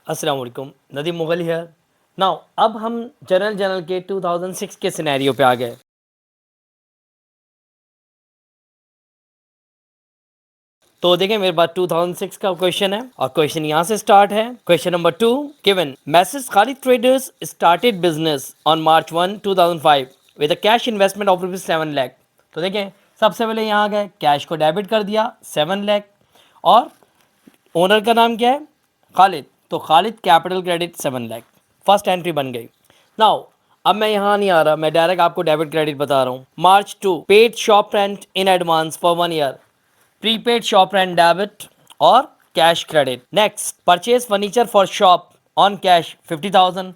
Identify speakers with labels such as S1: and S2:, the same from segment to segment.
S1: अस्सलाम वालेकुम, Nadeem Mughal here. Now अब हम जनरल के 2006 के सिनेरियो पे आ गए। तो देखें मेरे पास 2006 का क्वेश्चन है और क्वेश्चन यहाँ से स्टार्ट है। Question number 2, given message Khalid traders started business on March 1 2005 with a cash investment of ₹7 lakh. तो देखें सबसे पहले यहाँ गए, कैश को डेबिट कर दिया 7 लाख और ओनर का नाम क्या है, खालिद, तो Khalid capital credit 7 lakh, first entry बन गई। नाउ अब मैं यहाँ नहीं आ रहा, मैं डायरेक्ट आपको डेबिट क्रेडिट बता रहा हूँ। March 2 paid shop rent in advance for 1 year, prepaid shop rent debit और cash credit. Next purchase furniture for shop on cash 50,000,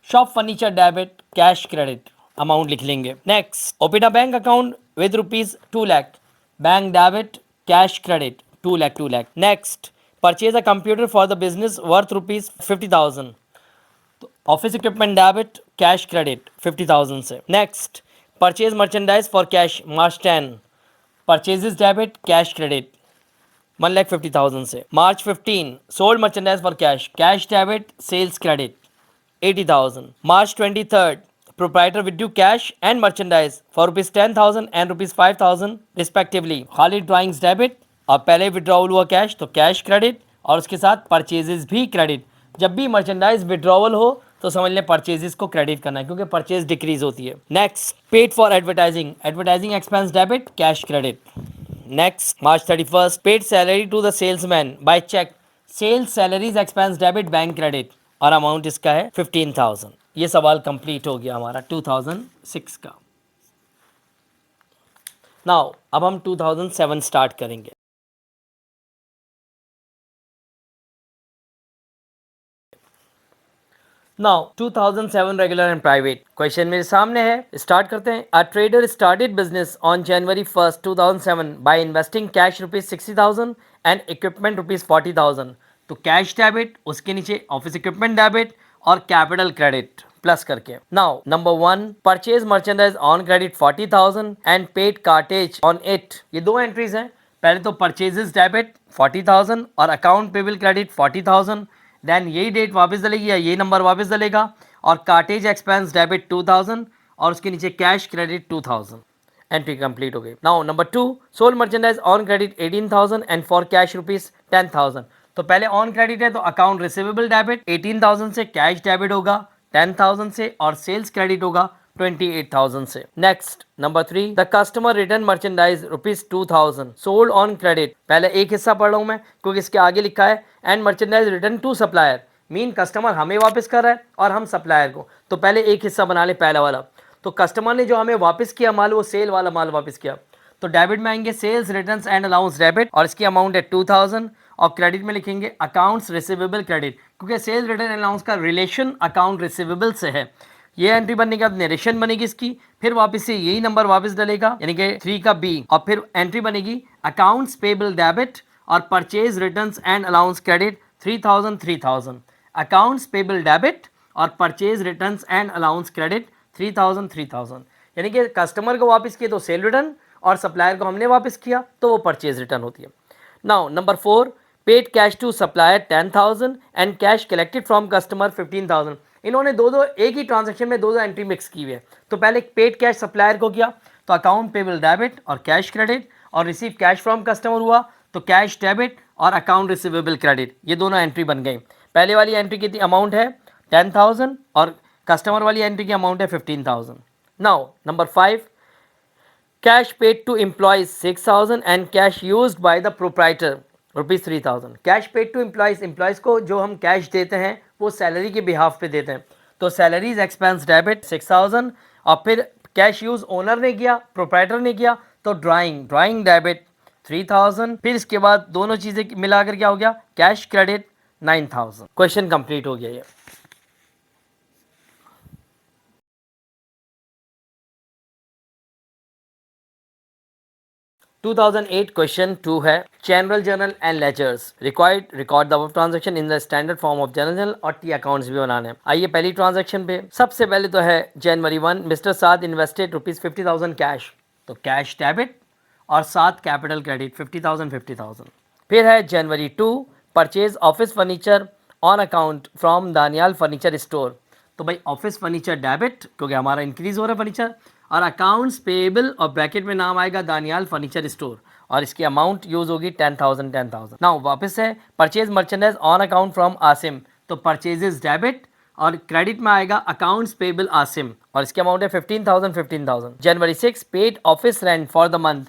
S1: shop furniture debit cash credit, amount लिख लेंगे। Next open a bank account with ₹2 lakh, bank debit cash credit 2 lakh. Next purchase a computer for the business worth ₹50,000, office equipment debit cash credit 50,000 से। Next purchase merchandise for cash March 10, purchases debit cash credit 1,50,000 से। March 15 sold merchandise for cash, cash debit sales credit 80,000। March 23 proprietor withdrew cash and merchandise for ₹10,000 and ₹5,000 respectively, खाली drawings debit और पहले withdrawal हुआ cash तो cash credit और उसके साथ purchases भी क्रेडिट। जब भी मर्चेंडाइज विड्रॉवल हो तो समझ लें परचेजेस को क्रेडिट करना है क्योंकि परचेज डिक्रीज होती है। Next paid for advertising, advertising expense debit cash credit. Next March 31 paid salary to the salesman by cheque, sales salaries expense debit bank credit और अमाउंट इसका है 15,000। ये सवाल कंप्लीट हो गया हमारा 2006 का। नाउ अब हम 2007 स्टार्ट करेंगे। Now 2007 regular and private question मेरे सामने है, स्टार्ट करते हैं। A trader started business on January 1 2007 by investing cash ₹60,000 and equipment ₹40,000। तो कैश डेबिट, उसके नीचे ऑफिस इक्विपमेंट डेबिट और कैपिटल क्रेडिट प्लस करके। Now number 1 purchase merchandise on credit 40,000 and paid cartage on it. ये दो entries हैं, पहले तो परचेजेस डेबिट 40,000 और अकाउंट पेबल क्रेडिट 40,000, देन यही डेट वापस डलेगी या ये नंबर वापस डलेगा और कार्टेज एक्सपेंस डेबिट 2000 और उसके नीचे कैश क्रेडिट 2000। एंट्री कंप्लीट हो गई। Now number 2 sold merchandise on credit 18,000 and for cash ₹10,000। तो पहले ऑन क्रेडिट है तो अकाउंट रिसीवेबल डेबिट 18,000 से, कैश डेबिट होगा 10,000 से और सेल्स क्रेडिट होगा 28,000 से। Next number 3 the customer return merchandise ₹2,000 sold on credit. पहले एक हिस्सा पढ़ रहा हूं मैं क्योंकि इसके आगे लिखा है and merchandise return to supplier, mean customer हमें वापस कर रहा है और हम सप्लायर को, तो पहले एक हिस्सा बना ले पहला वाला। तो कस्टमर ने जो हमें वापस किया माल वो सेल वाला माल वापस किया, तो डेबिट में आएंगे sales returns and allowance debit और इसकी अमाउंट है 2000 और क्रेडिट में लिखेंगे अकाउंट्स रिसीवेबल क्रेडिट क्योंकि सेल्स रिटर्न अलाउंस का रिलेशन अकाउंट रिसीवेबल से है। ये एंट्री बनने के बाद नरेशन बनेगी इसकी, फिर वापस से यही नंबर वापस डलेगा यानी कि 3 का बी और फिर एंट्री बनेगी अकाउंट्स पेबल डेबिट और purchase returns and allowance credit 3000 accounts payable debit और purchase returns and allowance credit 3000 यानी कि कस्टमर को वापस किए तो सेल रिटर्न और सप्लायर को हमने वापस किया तो वो परचेज रिटर्न होती है। Now number 4 paid cash to supplier 10,000 and cash collected from customer 15,000। इन्होंने दो एक ही ट्रांजैक्शन में दो एंट्री मिक्स की हुई है। तो पहले पेड कैश सप्लायर को किया तो अकाउंट पेबल डेबिट और कैश क्रेडिट और रिसीव कैश फ्रॉम कस्टमर हुआ तो कैश डेबिट और अकाउंट रिसीवेबल क्रेडिट, ये दोनों एंट्री बन गई। पहले वाली एंट्री की अमाउंट है 10,000 और कस्टमर वाली एंट्री की अमाउंट है 15,000। Now number 5 cash paid to employees 6,000 and cash used by the proprietor ₹3,000। Cash paid to employees को जो हम कैश देते हैं वो सैलरी के बिहाफ पे देते हैं, तो सैलरीज एक्सपेंस डेबिट 6,000 और फिर कैश यूज ओनर ने किया प्रोप्राइटर ने किया तो ड्राइंग डेबिट 3,000, फिर इसके बाद दोनों चीज़ें मिलाकर क्या हो गया कैश क्रेडिट 9,000। क्वेश्चन कंप्लीट हो गया ये। 2008 क्वेश्चन 2 है general journal and ledgers required record the above transaction in the standard form of general और टी अकाउंट्स भी बनाने हैं। आइए पहली ट्रांजैक्शन पे, सबसे पहले तो है जनवरी 1 मिस्टर साद इन्वेस्टेड ₹50,000 कैश, तो कैश डेबिट और साथ कैपिटल क्रेडिट 50,000। फिर है जनवरी 2 purchase office furniture on account from Daniyal furniture store. तो भाई ऑफिस फर्नीचर डेबिट, क्योंकि हमारा इंक्रीज हो रहा है फर्नीचर, और अकाउंट्स पेएबल और ब्रैकेट में नाम आएगा दानियाल फर्नीचर स्टोर, और इसकी अमाउंट यूज होगी 10,000 10,000। नाउ वापस से purchase merchandise on account from Asim, तो परचेजेस डेबिट और क्रेडिट में आएगा अकाउंट्स पेएबल आसिम, और इसकी अमाउंट है 15,000 15,000। January 6 paid office rent for the month,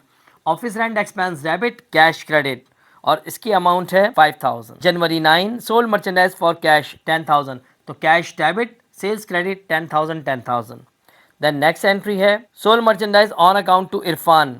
S1: office rent expense debit cash credit, और इसकी अमाउंट है 5,000। January 9 sold merchandise for cash 10,000, तो cash debit sales credit 10,000 10,000। Then next entry है sold merchandise on account to Irfan,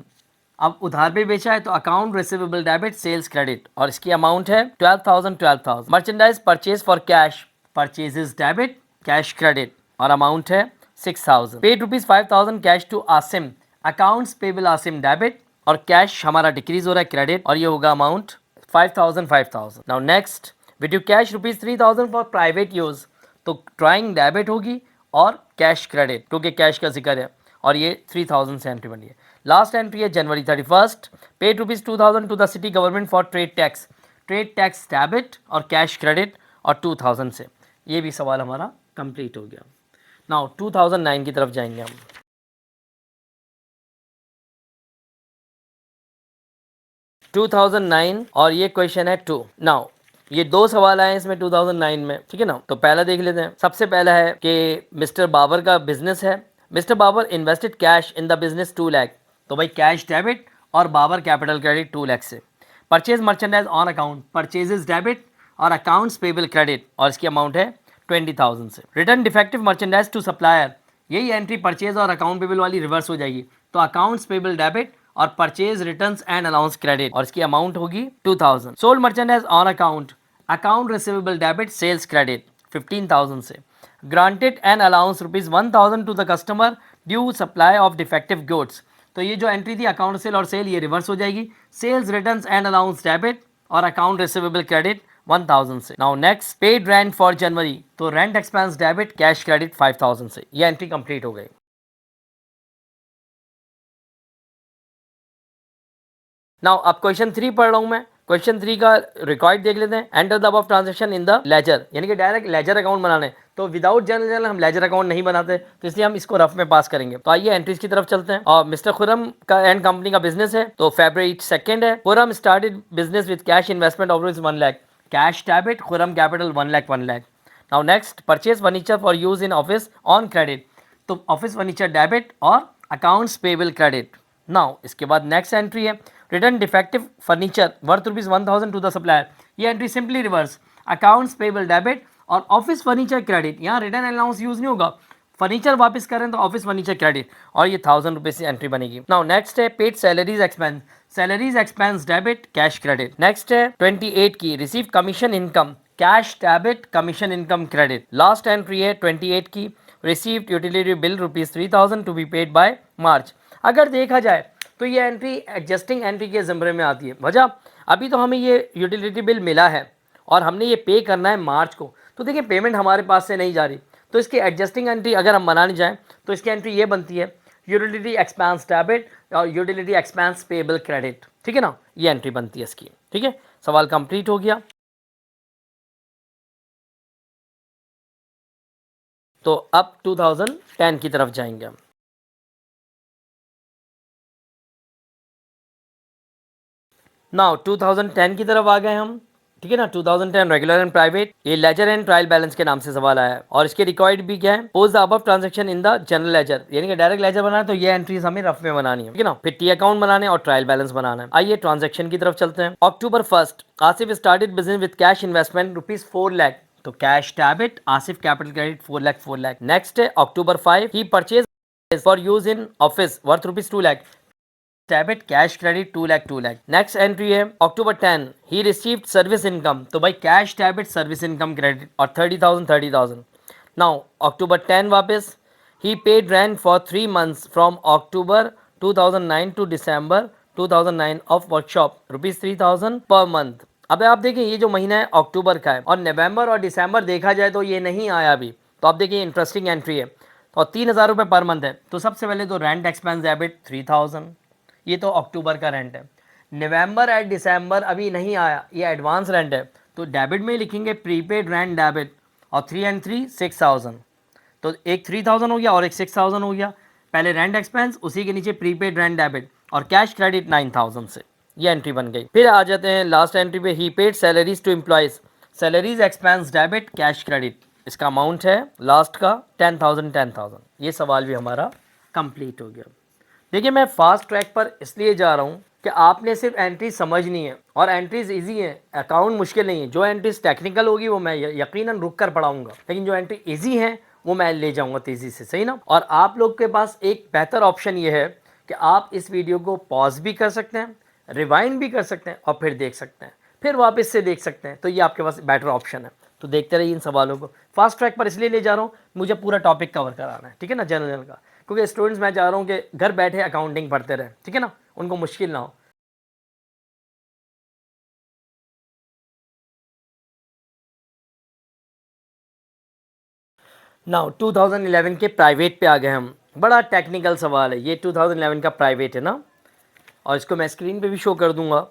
S1: अब उधार पे बेचा है तो account receivable debit sales credit, और इसकी अमाउंट है 12,000 12,000। Merchandise purchase for cash purchases debit cash credit, और अमाउंट है 6,000। Paid ₹5,000 cash to Asim, accounts payable Asim debit, और कैश हमारा डिक्रीज हो रहा है क्रेडिट, और ये होगा amount 5,000 5,000। Now next with cash ₹3,000 for private use, तो ड्राइंग डेबिट होगी और कैश क्रेडिट, क्योंकि कैश का जिक्र है, और ये 3,000 से एंट्री बनी है। लास्ट एंट्री है January 31 paid ₹2,000 to the city government for trade tax debit और कैश क्रेडिट, और 2,000 से। ये भी सवाल हमारा कंप्लीट हो गया। नाउ 2009 की तरफ जाएंगे हम। 2009 और ये क्वेश्चन है 2। नाउ ये दो सवाल आए इसमें 2009 में, ठीक है ना। तो पहला देख लेते हैं। सबसे पहला है कि मिस्टर बाबर का बिजनेस है, mister Babar invested cash in the business 2 lakh, तो भाई कैश डेबिट और बाबर कैपिटल क्रेडिट 2 लाख से। Purchase merchandise on account purchases debit और अकाउंट्स पेबल क्रेडिट, और इसकी अमाउंट है 20,000 से। Return defective merchandise to supplier, यही एंट्री परचेज और अकाउंट पेबल वाली रिवर्स हो जाएगी, तो अकाउंट्स पेबल डेबिट और purchase returns and allowance credit, और इसकी अमाउंट होगी 2,000। Sold merchandise on account account receivable debit sales credit 15,000 से। Granted and allowance ₹1,000 to the customer due supply of defective goods, तो ये जो एंट्री थी अकाउंट सेल और सेल, ये रिवर्स हो जाएगी। Sales returns and allowance debit और अकाउंट रिसीवेबल क्रेडिट 1,000 से। Now next paid rent for January, तो rent expense debit cash credit 5,000 से। ये एंट्री कंप्लीट हो गई। नाउ अब क्वेश्चन 3 पढ़ रहा हूं मैं। क्वेश्चन 3 का रिकॉर्ड देख लेते हैं। Enter the above transaction in the ledger, यानी कि डायरेक्ट लेजर अकाउंट बनाने, तो विदाउट जर्नल हम लेजर अकाउंट नहीं बनाते, तो इसलिए हम इसको रफ में पास करेंगे। तो आइए एंट्रीज की तरफ चलते हैं। और मिस्टर खुरम का एंड कंपनी का बिजनेस है, तो फरवरी 2 है। Khurram started business with cash investment of ₹1 lakh, cash debit Khurram capital 1 lakh 1 lakh. Now next purchase furniture for use in office on credit, तो ऑफिस फर्नीचर डेबिट और अकाउंट्स पेबल क्रेडिट। नाउ इसके बाद नेक्स्ट एंट्री है return defective furniture worth ₹1,000 to the supplier, ये entry simply reverse, accounts payable debit और office furniture credit, यहाँ return allowance use नहीं होगा, फर्नीचर वापस करें तो ऑफिस फर्नीचर क्रेडिट, और ये ₹1,000 से एंट्री बनेगी। नाउ नेक्स्ट है paid salaries expense debit cash credit. Next है 28 की receive commission income cash debit commission income credit. Last entry है 28 की received utility bill ₹3,000 to be paid by March. अगर देखा जाए तो ये एंट्री एडजस्टिंग एंट्री के ज़मरे में आती है। वजह अभी तो हमें ये यूटिलिटी बिल मिला है और हमने ये पे करना है मार्च को, तो देखिए पेमेंट हमारे पास से नहीं जा रही, तो इसकी एडजस्टिंग एंट्री अगर हम बनाने जाएँ तो इसकी एंट्री ये बनती है यूटिलिटी एक्सपेंस डेबिट और यूटिलिटी एक्सपेंस पेबल क्रेडिट, ठीक है ना, ये एंट्री बनती है इसकी। ठीक है, सवाल कंप्लीट हो गया। तो अब 2010 की तरफ जाएंगे हम। नाउ 2010 की तरफ आ गए हम, ठीक है ना। 2010 रेगुलर एंड प्राइवेट, ये लेजर एंड ट्रायल बैलेंस के नाम से सवाल आया है और इसके रिकॉर्ड भी क्या है, pose the above transaction in the general ledger, यानी कि डायरेक्ट लेजर बनाना है तो ये एंट्रीज हमें रफ में बनानी है, ठीक है ना। फिर टी अकाउंट बनाने और ट्रायल बैलेंस बनाना है। आइए ट्रांजैक्शन की तरफ चलते हैं। October 1 Asif started business with cash investment ₹4 lakh, तो cash debit Asif capital credit 4 lakh. Next है अक्टूबर 5 ही purchase for use in office worth ₹2 lakh, debit cash credit 2 lakh. Next entry है अक्टूबर 10 ही रिसीव्ड सर्विस इनकम, तो भाई cash debit service income credit और 30,000। Now October 10 वापस ही paid rent for 3 months from October 2009 to December 2009 of workshop ₹3,000 per month. अब आप देखिए ये जो महीना है अक्टूबर का है और नवंबर और दिसंबर देखा जाए तो ये नहीं आया अभी, तो आप देखिए इंटरेस्टिंग एंट्री है और 3,000 रुपये पर मंथ है। तो सबसे पहले तो रेंट एक्सपेंस डेबिट 3,000, ये तो अक्टूबर का रेंट है। नवंबर एंड दिसंबर अभी नहीं आया, ये एडवांस रेंट है, तो डेबिट में लिखेंगे प्रीपेड रेंट डेबिट, और 3 and 3 6,000, तो एक 3,000 हो गया और एक 6,000 हो गया। पहले रेंट एक्सपेंस, उसी के नीचे प्रीपेड रेंट डेबिट, और कैश क्रेडिट 9,000 से ये एंट्री बन गई। फिर आ जाते हैं लास्ट एंट्री पे, ही paid salaries to employees, salaries expense debit cash credit, इसका अमाउंट है लास्ट का 10,000 10,000। ये सवाल भी हमारा कंप्लीट हो गया। देखिए मैं फास्ट ट्रैक पर इसलिए जा रहा हूँ कि आपने सिर्फ एंट्री समझनी है, और एंट्रीज इजी है, अकाउंट मुश्किल नहीं है। जो एंट्रीज टेक्निकल होगी वो मैं यकीनन रुक कर पढ़ाऊंगा, लेकिन जो एंट्री इजी है वो मैं ले जाऊंगा तेज़ी से, सही ना। और आप लोग के पास एक बेहतर ऑप्शन ये है कि आप इस वीडियो को पॉज भी कर सकते हैं, रिवाइंड भी कर सकते हैं, और फिर देख सकते हैं, फिर वापस से देख सकते हैं। तो ये आपके पास बेटर ऑप्शन है। तो देखते रहिए इन सवालों को। फास्ट ट्रैक पर इसलिए ले जा रहा हूँ, मुझे पूरा टॉपिक कवर कराना है, ठीक है ना, जनरल का, क्योंकि स्टूडेंट्स मैं चाह रहा हूँ कि घर बैठे अकाउंटिंग पढ़ते रहे, ठीक है ना, उनको मुश्किल ना हो। नाउ 2011 के प्राइवेट पे आ गए हम। बड़ा टेक्निकल सवाल है ये, 2011 का प्राइवेट है ना, और इसको मैं स्क्रीन पे भी शो कर दूंगा।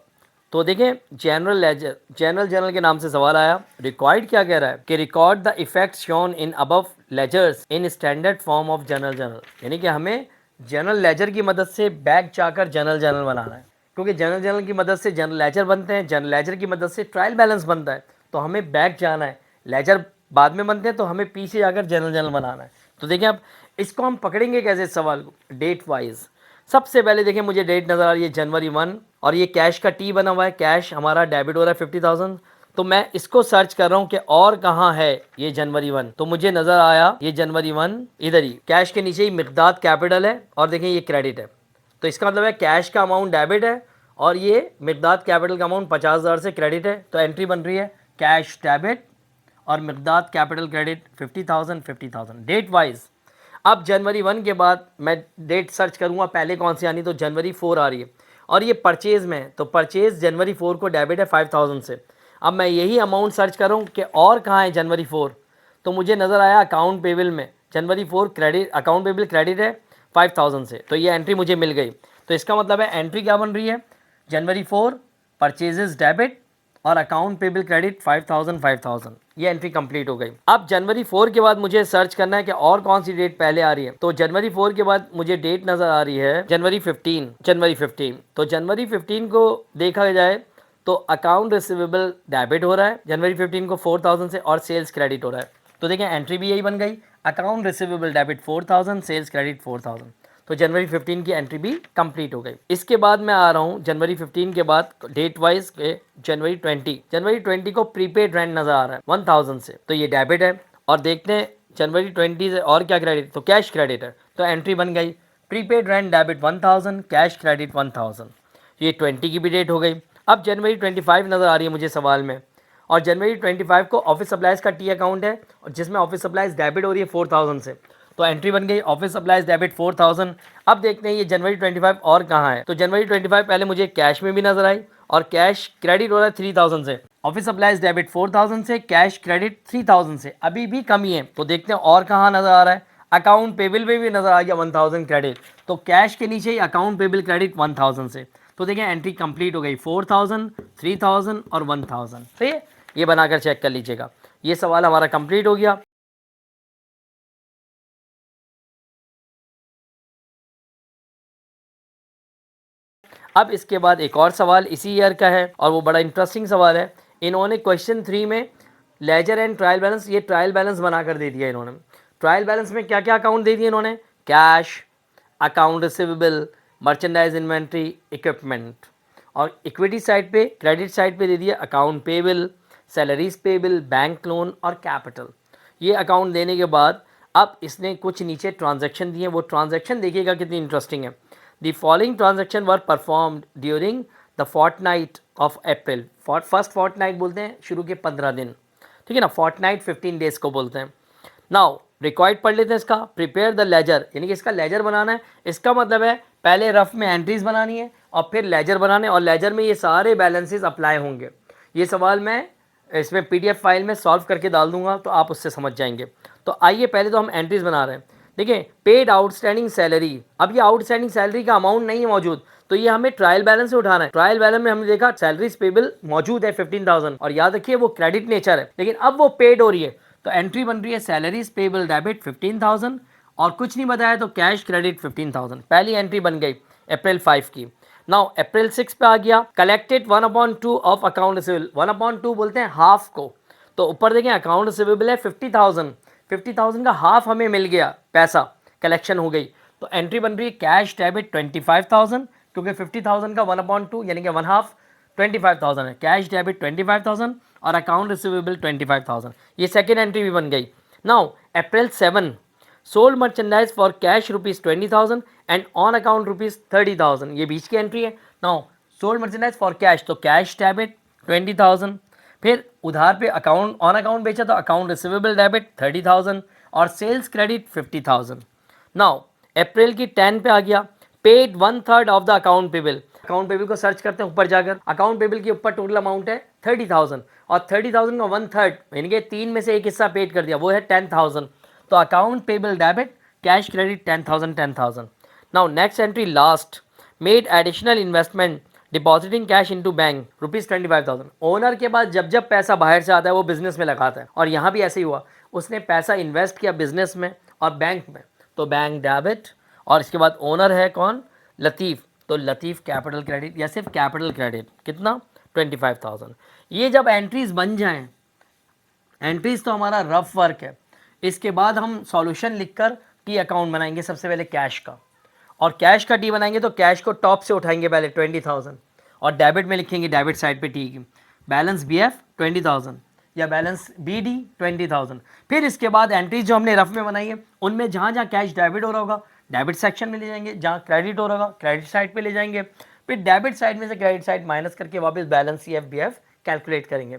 S1: तो देखें, जनरल लेजर, जनरल के नाम से सवाल आया। रिक्वायर्ड क्या कह रहा है कि record the effects shown in above ledgers in standard form of general, यानी कि हमें जनरल लेजर की मदद से बैक जाकर जनरल बनाना है, क्योंकि जनरल की मदद से जनरल लेजर बनते हैं, जनरल लेजर की मदद से ट्रायल बैलेंस बनता है। तो हमें बैक जाना है, लेजर बाद में बनते हैं, तो हमें पीछे जाकर जनरल बनाना है। तो देखिए अब इसको हम पकड़ेंगे कैसे इस सवाल को, डेट वाइज। सबसे पहले देखिए मुझे डेट नज़र आ रही है जनवरी 1, और ये कैश का टी बना हुआ है, कैश हमारा डेबिट हो रहा है 50,000। तो मैं इसको सर्च कर रहा हूँ कि और कहाँ है ये जनवरी 1, तो मुझे नज़र आया ये जनवरी 1 इधर ही, कैश के नीचे ही मिकदाद कैपिटल है, और देखें ये क्रेडिट है। तो इसका मतलब है कैश का अमाउंट डेबिट है, और ये मिकदाद कैपिटल का अमाउंट 50,000 से क्रेडिट है। तो एंट्री बन रही है कैश डेबिट और Miqdad capital credit 50,000 date wise. अब जनवरी 1 के बाद मैं डेट सर्च करूँगा, पहले कौन सी आनी, तो जनवरी 4 आ रही है, और ये परचेज़ में है, तो परचेज़ जनवरी 4 को डेबिट है 5,000 से। अब मैं यही अमाउंट सर्च कर रहा हूँ कि और कहाँ है जनवरी 4, तो मुझे नज़र आया अकाउंट पेबल में, जनवरी 4 क्रेडिट, अकाउंट पेबल क्रेडिट है 5,000 से, तो ये एंट्री मुझे मिल गई। तो इसका मतलब है एंट्री क्या बन रही है, जनवरी 4 परचेजेस डेबिट और अकाउंट पेबल क्रेडिट 5,000, ये एंट्री कंप्लीट हो गई। अब जनवरी 4 के बाद मुझे सर्च करना है कि और कौन सी डेट पहले आ रही है। तो जनवरी 4 के बाद मुझे डेट नज़र आ रही है जनवरी 15। तो जनवरी 15 को देखा जाए तो अकाउंट रिसीवेबल डेबिट हो रहा है जनवरी 15 को 4,000 से, और सेल्स क्रेडिट हो रहा है। तो देखें एंट्री भी यही बन गई, account receivable debit 4,000, sales credit 4,000। तो जनवरी 15 की एंट्री भी कंप्लीट हो गई। इसके बाद मैं आ रहा हूँ जनवरी 15 के बाद डेट वाइज के जनवरी 20 को प्रीपेड रेंट नज़र आ रहा है 1,000 से, तो ये डेबिट है। और देखते हैं जनवरी 20 से और क्या क्रेडिट, तो कैश क्रेडिट है, तो एंट्री बन गई prepaid rent debit 1,000, cash credit 1,000, ये 20 की भी डेट हो गई। अब जनवरी 25 नज़र आ रही है मुझे सवाल में, और जनवरी 25 को ऑफिस सप्लाइज का टी अकाउंट है, और जिसमें ऑफिस सप्लाइज डेबिट हो रही है 4,000 से, तो एंट्री बन गई ऑफिस सप्लाइज डेबिट 4,000। अब देखते हैं ये जनवरी 25 और कहाँ है, तो जनवरी 25 पहले मुझे कैश में भी नजर आई, और कैश क्रेडिट हो रहा है 3,000 से, ऑफिस सप्लाइज डेबिट 4,000 से, कैश क्रेडिट 3,000 से, अभी भी कमी है। तो देखते हैं और कहाँ नजर आ रहा है, अकाउंट पेबल में भी नजर आ गया 1,000 क्रेडिट, तो कैश के नीचे ही अकाउंट पेबल क्रेडिट 1,000 से। तो देखिए एंट्री कंप्लीट हो गई 4,000, 3,000 और 1,000। सही है, ये बनाकर चेक कर लीजिएगा। ये सवाल हमारा कंप्लीट हो गया। अब इसके बाद एक और सवाल इसी ईयर का है, और वो बड़ा इंटरेस्टिंग सवाल है। इन्होंने क्वेश्चन 3 में लेजर एंड ट्रायल बैलेंस, ये ट्रायल बैलेंस बनाकर दे दिया इन्होंने। ट्रायल बैलेंस में क्या क्या अकाउंट दे दिए इन्होंने, cash, account receivable, merchandise inventory, equipment, और इक्विटी साइड पे, क्रेडिट साइड पे दे दिया account payable, salaries payable, bank loan और कैपिटल। ये अकाउंट देने के बाद अब इसने कुछ नीचे ट्रांजैक्शन दिए, वो ट्रांजैक्शन देखिएगा कितनी इंटरेस्टिंग है। The following transaction were performed during the fortnight of April, first fortnight बोलते हैं शुरू के 15 दिन, ठीक है ना, फोर्टनाइट 15 डेज को बोलते हैं। नाउ रिक्वायर्ड पढ़ लेते हैं इसका, प्रिपेयर द लेजर, यानी कि इसका लेजर बनाना है। इसका मतलब है पहले रफ में एंट्रीज बनानी है और फिर लेजर बनाने, और लेजर में ये सारे बैलेंसेस अप्लाई होंगे। ये सवाल मैं इसमें पीडीएफ फाइल में सॉल्व करके डाल दूंगा, तो आप उससे समझ जाएंगे। तो आइए पहले तो हम एंट्रीज बना रहे हैं। देखिए पेड आउटस्टैंडिंग सैलरी, अब ये आउटस्टैंडिंग सैलरी का अमाउंट नहीं है मौजूद, तो ये हमें ट्रायल बैलेंस से उठाना है। ट्रायल बैलेंस में हमने देखा सैलरीज पेबल मौजूद है 15,000 और याद रखिए वो क्रेडिट नेचर है, लेकिन अब वो पेड हो रही है तो एंट्री बन रही है सैलरीज पेबल डेबिट 15,000 और कुछ नहीं बताया तो कैश क्रेडिट 15,000। पहली एंट्री बन गई अप्रैल 5 की। नाउ अप्रैल 6 पे आ गया कलेक्टेड 1/2 ऑफ अकाउंट रिसीवेबल। 1/2 बोलते हैं हाफ को, तो ऊपर देखें अकाउंट रिसीवेबल है 50,000, 50,000 का हाफ हमें मिल गया, पैसा कलेक्शन हो गई। तो एंट्री बन रही है कैश डेबिट 25,000 क्योंकि 50,000 का 1/2 यानी कि वन हाफ 25,000 है। कैश डेबिट 25,000 और अकाउंट रिसीवेबल 25,000, ये सेकेंड एंट्री भी बन गई। Now April 7 sold merchandise for cash ₹20,000 and on account ₹30,000, ये बीच की एंट्री है। Now sold merchandise for cash तो कैश डेबिट 20,000, फिर उधार पे अकाउंट ऑन अकाउंट बेचा तो अकाउंट रिसीवेबल डेबिट 30,000 और सेल्स क्रेडिट 50,000। नाउ अप्रैल की 10 पे आ गया paid 1/3 of the account payable. Account payable को सर्च करते हैं ऊपर जाकर, अकाउंट पेबल के ऊपर टोटल अमाउंट है 30,000 और 30,000 का 1/3 यानी कि 3 में से एक हिस्सा पेड कर दिया, वो है 10,000। तो account payable debit cash credit 10,000 10,000। Now next entry last made additional investment depositing cash into bank ₹25,000। Owner के पास जब जब पैसा बाहर से आता है वो बिजनेस में लगाता है और यहाँ भी ऐसे ही हुआ, उसने पैसा इन्वेस्ट किया बिजनेस में और बैंक में, तो बैंक डेबिट और इसके बाद ओनर है कौन, लतीफ़, तो लतीफ़ कैपिटल क्रेडिट या सिर्फ कैपिटल क्रेडिट कितना 25,000। ये जब एंट्रीज बन जाएं, एंट्रीज तो हमारा रफ वर्क है, इसके बाद हम सॉल्यूशन लिखकर टी अकाउंट बनाएंगे सबसे पहले कैश का, और कैश का टी बनाएंगे तो कैश को टॉप से उठाएंगे पहले 20,000 और डेबिट में लिखेंगे डेबिट साइड पे टी की बैलेंस BF 20,000 या बैलेंस BD 20,000। फिर इसके बाद एंट्रीज जो हमने रफ में बनाई है उनमें जहाँ जहाँ कैश डेबिट हो रहा होगा डेबिट सेक्शन में ले जाएंगे, जहाँ क्रेडिट हो रहा होगा क्रेडिट साइड पे ले जाएंगे, फिर डेबिट साइड में से क्रेडिट साइड माइनस करके वापस बैलेंस CF BF कैलकुलेट करेंगे।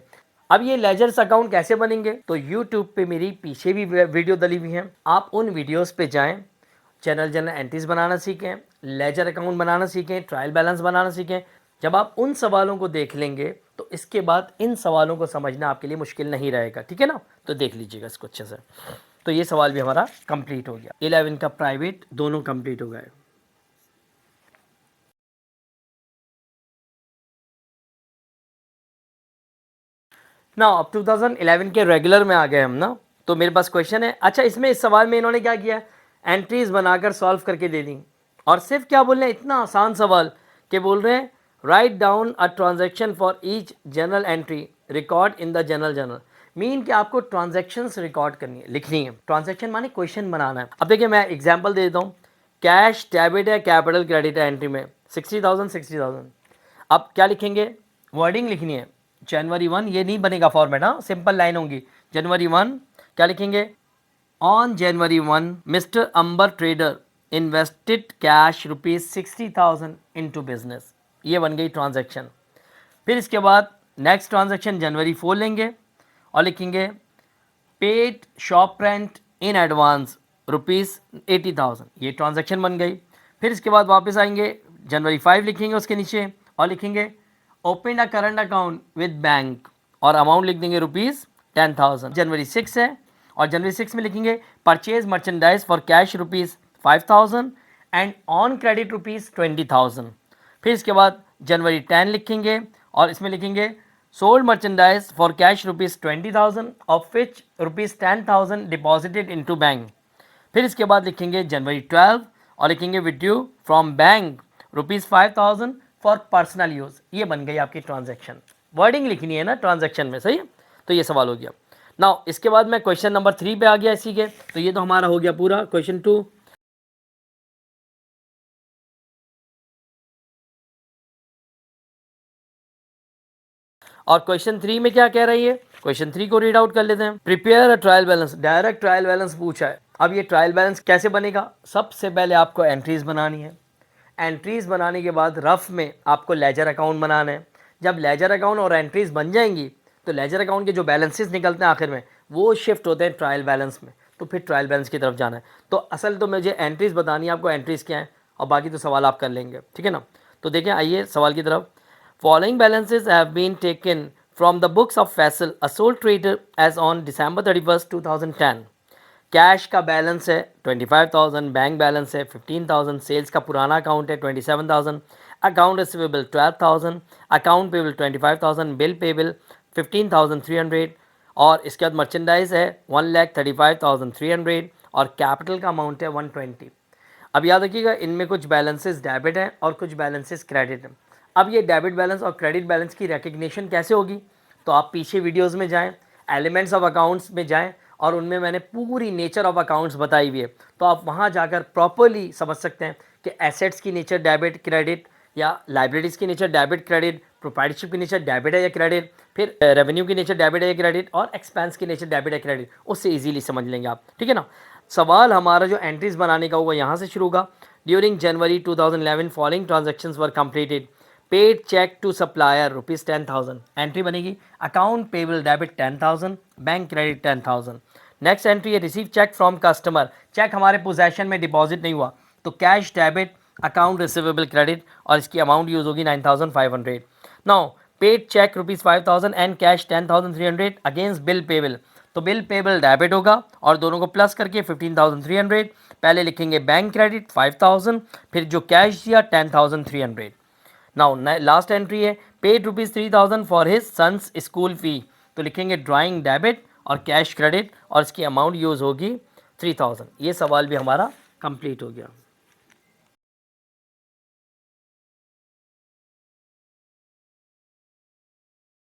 S1: अब ये लेजर्स अकाउंट कैसे बनेंगे, तो यूट्यूब पे मेरी पीछे भी वीडियो डली हुई हैं, आप उन वीडियोस पे जाएं, जनरल एंट्रीज बनाना सीखें, लेजर अकाउंट बनाना सीखें, ट्रायल बैलेंस बनाना सीखें। जब आप उन सवालों को देख लेंगे तो इसके बाद इन सवालों को समझना आपके लिए मुश्किल नहीं रहेगा, ठीक है ना। तो देख लीजिएगा इसको अच्छे से। तो ये सवाल भी हमारा कंप्लीट हो गया, 11 का प्राइवेट दोनों कंप्लीट हो गए। ना अब 2011 के रेगुलर में आ गए हम ना, तो मेरे पास क्वेश्चन है। अच्छा, इसमें इस सवाल में इन्होंने क्या किया, एंट्रीज बनाकर सॉल्व करके दे दी और सिर्फ क्या बोल रहे हैं, इतना आसान सवाल कि बोल रहे हैं write down a transaction for each general entry record in the general. Mean कि आपको ट्रांजैक्शंस रिकॉर्ड करनी है, लिखनी है। ट्रांजैक्शन माने क्वेश्चन बनाना है। अब देखिए मैं एग्जांपल दे देता हूँ, कैश डेबिट है कैपिटल क्रेडिट है एंट्री में 60,000 60,000। अब क्या लिखेंगे, वर्डिंग लिखनी है जनवरी 1, ये नहीं बनेगा फॉर्मेट, हाँ सिंपल लाइन होंगी। जनवरी 1 क्या लिखेंगे, on January 1 mister Ambar trader invested cash ₹60,000 into business, ये बन गई ट्रांजैक्शन। फिर इसके बाद नेक्स्ट ट्रांजैक्शन जनवरी 4 लेंगे और लिखेंगे paid shop rent in advance ₹80,000, ये ट्रांजैक्शन बन गई। फिर इसके बाद वापस आएंगे जनवरी 5 लिखेंगे उसके नीचे और लिखेंगे open a current account with bank और अमाउंट लिख देंगे ₹10,000। जनवरी 6 है और जनवरी 6 में लिखेंगे purchase merchandise for cash ₹5,000 and on credit ₹20,000। फिर इसके बाद जनवरी 10 लिखेंगे और इसमें लिखेंगे sold merchandise for cash ₹20,000 of which ₹10,000 deposited into bank. फिर इसके बाद लिखेंगे जनवरी 12 और लिखेंगे withdrew from bank ₹5,000 for personal use. ये बन गई आपकी ट्रांजैक्शन, वर्डिंग लिखनी है ना ट्रांजैक्शन में, सही है। तो ये सवाल हो गया। नाउ इसके बाद मैं क्वेश्चन नंबर 3 पे आ गया इसी के, तो ये तो हमारा हो गया पूरा क्वेश्चन 2। और क्वेश्चन 3 में क्या कह रही है, क्वेश्चन 3 को रीड आउट कर लेते हैं। Prepare a trial balance, direct trial balance पूछा है। अब ये ट्रायल बैलेंस कैसे बनेगा, सबसे पहले आपको एंट्रीज बनानी है। एंट्रीज बनाने के बाद रफ में आपको लेजर अकाउंट बनाना है। जब लेजर अकाउंट और एंट्रीज बन जाएंगी तो लेजर अकाउंट के जो बैलेंसेस निकलते हैं आखिर में वो शिफ्ट होते हैं ट्रायल बैलेंस में, तो फिर ट्रायल बैलेंस की तरफ जाना है। तो असल तो मुझे एंट्रीज बतानी है आपको, एंट्रीज क्या है, और बाकी तो सवाल आप कर लेंगे, ठीक है ना। तो देखें आइए सवाल की तरफ। Following balances have been taken from the books of Faisal a sole trader as on December 31, 2010। Cash का बैलेंस है 25,000, बैंक बैलेंस है 15,000, सेल्स का पुराना अकाउंट है 27,000, account receivable 12,000, account payable 25,000, bill payable 15,300 और इसके बाद मर्चेंडाइज है 1,35,300 और कैपिटल का अमाउंट है 120। अब याद रखिएगा इनमें कुछ बैलेंसेस डेबिट हैं और कुछ बैलेंसेस क्रेडिट हैं। अब ये डेबिट बैलेंस और क्रेडिट बैलेंस की रिकग्निशन कैसे होगी, तो आप पीछे वीडियोस में जाएं, एलिमेंट्स ऑफ अकाउंट्स में जाएं और उनमें मैंने पूरी नेचर ऑफ अकाउंट्स बताई हुई है, तो आप वहां जाकर प्रॉपरली समझ सकते हैं कि एसेट्स की नेचर डेबिट क्रेडिट या लाइबिलिटीज़ की नेचर डेबिट क्रेडिट, प्रोप्राइटरशिप की नेचर डेबिट है या क्रेडिट, फिर रेवेन्यू की नेचर डेबिट है या क्रेडिट और एक्सपेंस की नेचर डेबिट है क्रेडिट, उससे इजीली समझ लेंगे आप, ठीक है ना। सवाल हमारा जो एंट्रीज बनाने का होगा यहाँ से शुरू होगा। During January 2011 following transactions were completed, paid cheque to supplier rupees 10,000, entry बनेगी account payable debit 10,000, bank credit 10,000। Next entry है receive cheque from customer, cheque हमारे पोजेशन में डिपॉजिट नहीं हुआ तो cash debit account receivable credit और इसकी amount use होगी 9,500। Now paid cheque rupees 5,000 and cash 10,300 against bill payable, तो बिल पेबल डेबिट होगा और दोनों को प्लस करके 15,300, पहले लिखेंगे बैंक क्रेडिट 5,000 फिर जो कैश दिया 10,300। नाउ लास्ट एंट्री है paid rupees 3,000 for his sons school fee, तो लिखेंगे ड्राइंग डेबिट और कैश क्रेडिट और इसकी अमाउंट यूज़ होगी 3,000। ये सवाल भी हमारा कंप्लीट हो गया।